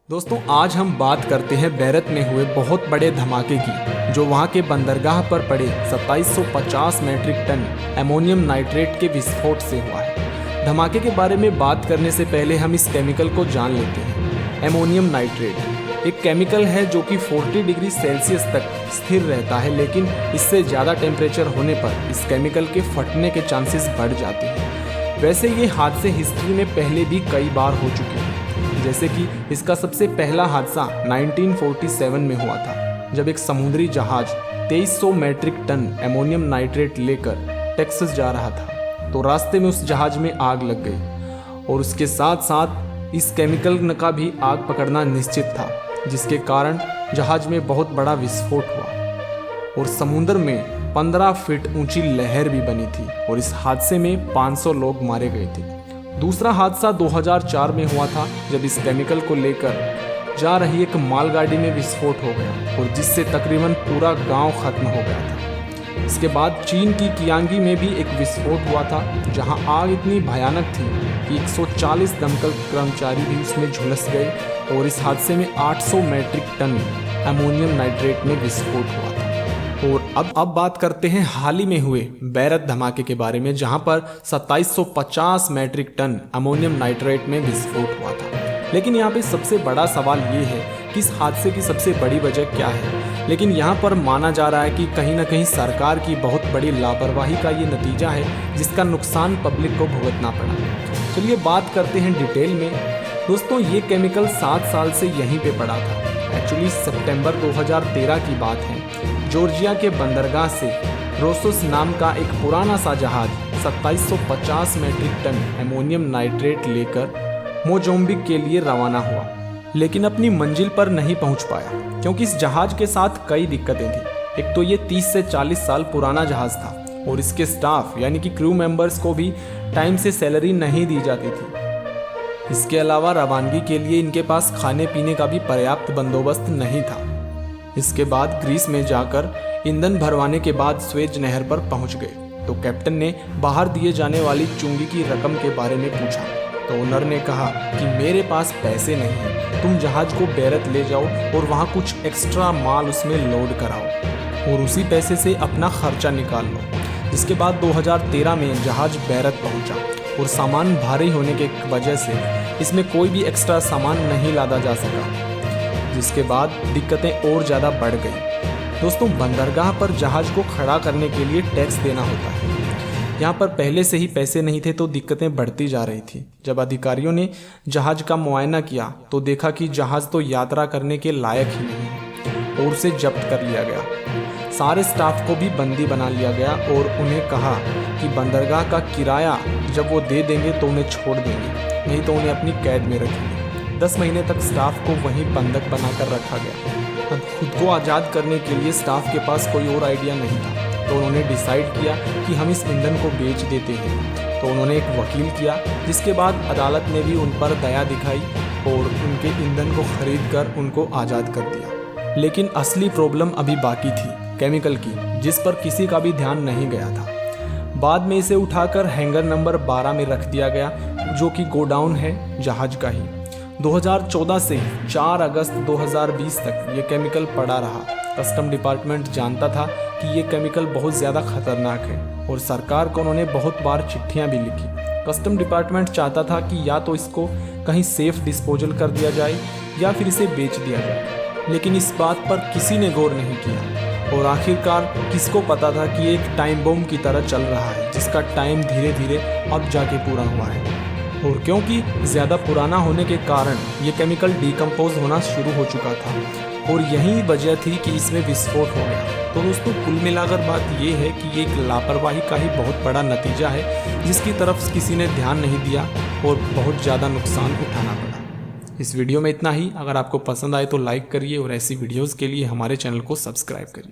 दोस्तों आज हम बात करते हैं बैरत में हुए बहुत बड़े धमाके की, जो वहां के बंदरगाह पर पड़े 2750 मैट्रिक टन अमोनियम नाइट्रेट के विस्फोट से हुआ है। धमाके के बारे में बात करने से पहले हम इस केमिकल को जान लेते हैं। अमोनियम नाइट्रेट एक केमिकल है जो कि 40 डिग्री सेल्सियस तक स्थिर रहता है, लेकिन इससे ज़्यादा टेम्परेचर होने पर इस केमिकल के फटने के चांसेस बढ़ जाते हैं। वैसे ये हादसे हिस्ट्री में पहले भी कई बार हो चुके हैं, जैसे कि इसका सबसे पहला हादसा 1947 में हुआ था, जब एक समुद्री जहाज 2300 मैट्रिक टन अमोनियम नाइट्रेट लेकर टेक्सास जा रहा था, तो रास्ते में उस जहाज में आग लग गई और उसके साथ साथ इस केमिकल का भी आग पकड़ना निश्चित था, जिसके कारण जहाज में बहुत बड़ा विस्फोट हुआ और समुद्र में 15 फीट ऊंची लहर भी बनी थी और इस हादसे में 500 लोग मारे गए थे। दूसरा हादसा 2004 में हुआ था, जब इस केमिकल को लेकर जा रही एक मालगाड़ी में विस्फोट हो गया और जिससे तकरीबन पूरा गांव खत्म हो गया था। इसके बाद चीन की कियांगी में भी एक विस्फोट हुआ था, जहां आग इतनी भयानक थी कि 140 दमकल कर्मचारी भी उसमें झुलस गए और इस हादसे में 800 मैट्रिक टन अमोनियम नाइट्रेट में विस्फोट हुआ था। और अब बात करते हैं हाल ही में हुए बैरत धमाके के बारे में, जहां पर 2750 मैट्रिक टन अमोनियम नाइट्रेट में विस्फोट हुआ था। लेकिन यहाँ पे सबसे बड़ा सवाल ये है कि इस हादसे की सबसे बड़ी वजह क्या है। लेकिन यहाँ पर माना जा रहा है कि कहीं ना कहीं सरकार की बहुत बड़ी लापरवाही का ये नतीजा है, जिसका नुकसान पब्लिक को भुगतना पड़ा। चलिए बात करते हैं डिटेल में। दोस्तों ये केमिकल 7 साल से यहीं पे पड़ा था। एक्चुअली सितंबर 2013 की बात है। जॉर्जिया के बंदरगाह से रोसोस नाम का एक पुराना सा जहाज 2750 मैट्रिक टन अमोनियम नाइट्रेट लेकर मोजाम्बिक के लिए रवाना हुआ, लेकिन अपनी मंजिल पर नहीं पहुंच पाया, क्योंकि इस जहाज के साथ कई दिक्कतें थी। एक तो ये 30 से 40 साल पुराना जहाज था और इसके स्टाफ यानी कि क्रू मेंबर्स को भी टाइम से सैलरी नहीं दी जाती थी। इसके अलावा रवानगी के लिए इनके पास खाने पीने का भी पर्याप्त बंदोबस्त नहीं था। इसके बाद ग्रीस में जाकर ईंधन भरवाने के बाद स्वेज नहर पर पहुंच गए, तो कैप्टन ने बाहर दिए जाने वाली चुंगी की रकम के बारे में पूछा, तो ओनर ने कहा कि मेरे पास पैसे नहीं हैं, तुम जहाज को बैरत ले जाओ और वहां कुछ एक्स्ट्रा माल उसमें लोड कराओ और उसी पैसे से अपना खर्चा निकाल लो। जिसके बाद 2013 में जहाज बैरत पहुंचा और सामान भारी होने के वजह से इसमें कोई भी एक्स्ट्रा सामान नहीं लादा जा सका, जिसके बाद दिक्कतें और ज़्यादा बढ़ गई। दोस्तों बंदरगाह पर जहाज को खड़ा करने के लिए टैक्स देना होता है। यहाँ पर पहले से ही पैसे नहीं थे, तो दिक्कतें बढ़ती जा रही थी। जब अधिकारियों ने जहाज का मुआयना किया तो देखा कि जहाज तो यात्रा करने के लायक ही नहीं है और उसे जब्त कर लिया गया। सारे स्टाफ को भी बंदी बना लिया गया और उन्हें कहा कि बंदरगाह का किराया जब वो दे देंगे तो उन्हें छोड़ देंगे, नहीं तो उन्हें अपनी कैद में रखेंगे। 10 महीने तक स्टाफ को वहीं बंधक बनाकर रखा गया। अब खुद को आज़ाद करने के लिए स्टाफ के पास कोई और आइडिया नहीं था, तो उन्होंने डिसाइड किया कि हम इस ईंधन को बेच देते हैं। तो उन्होंने एक वकील किया, जिसके बाद अदालत ने भी उन पर दया दिखाई और उनके ईंधन को खरीद कर उनको आज़ाद कर दिया। लेकिन असली प्रॉब्लम अभी बाकी थी, केमिकल की, जिस पर किसी का भी ध्यान नहीं गया था। बाद में इसे उठाकर हैंगर नंबर 12 में रख दिया गया, जो कि गोडाउन है जहाज का ही। 2014 से 4 अगस्त 2020 तक ये केमिकल पड़ा रहा। कस्टम डिपार्टमेंट जानता था कि ये केमिकल बहुत ज़्यादा खतरनाक है और सरकार को उन्होंने बहुत बार चिट्ठियां भी लिखी। कस्टम डिपार्टमेंट चाहता था कि या तो इसको कहीं सेफ डिस्पोजल कर दिया जाए या फिर इसे बेच दिया जाए, लेकिन इस बात पर किसी ने गौर नहीं किया और आखिरकार किसको पता था कि एक टाइम बम की तरह चल रहा है, जिसका टाइम धीरे धीरे अब जाके पूरा हुआ है। और क्योंकि ज़्यादा पुराना होने के कारण ये केमिकल डिकम्पोज होना शुरू हो चुका था और यही वजह थी कि इसमें विस्फोट हो गया। तो दोस्तों कुल मिलाकर बात ये है कि ये एक लापरवाही का ही बहुत बड़ा नतीजा है, जिसकी तरफ किसी ने ध्यान नहीं दिया और बहुत ज़्यादा नुकसान उठाना पड़ा। इस वीडियो में इतना ही। अगर आपको पसंद आए तो लाइक करिए और ऐसी वीडियोज़ के लिए हमारे चैनल को सब्सक्राइब करिए।